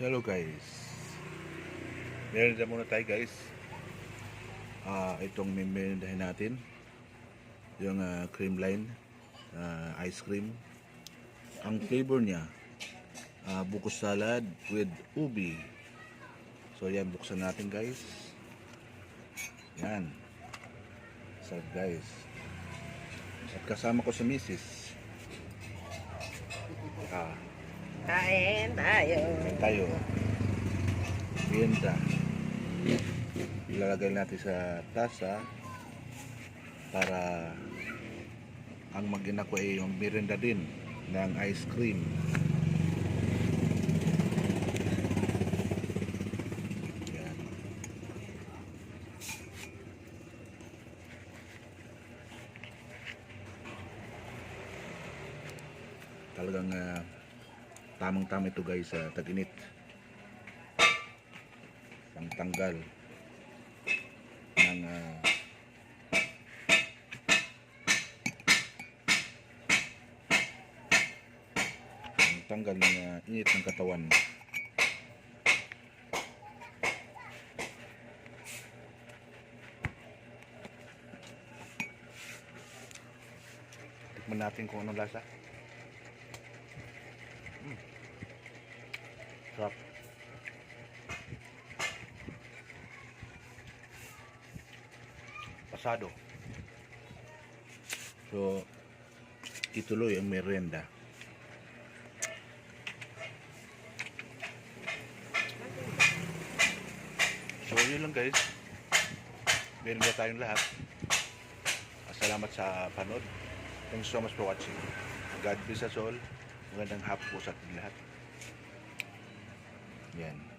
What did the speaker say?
Hello guys. Meron na muna tayo guys. Itong merindahin natin. Yung cream line. Ice cream. Ang flavor niya. Buko salad with ubi. So yan, buksan natin guys. Yan. Sarap guys. At kasama ko si Mrs. Kain tayo. Tayo. Merienda. Ilalagay natin sa tasa para ang mag-ina ko ay yung merienda din ng ice cream. Yan. Talagang tamang-tama ito guys sa tag-init. Pangtanggal ng init ng katawan. Tikman natin kung anong lasa. Sarap. Pasado. So, ituloy ang merienda. So, yun lang guys. Merienda tayong lahat. Salamat sa panood. Thanks so much for watching. God bless us all. Magandang hapon po sa ating lahat. Yan.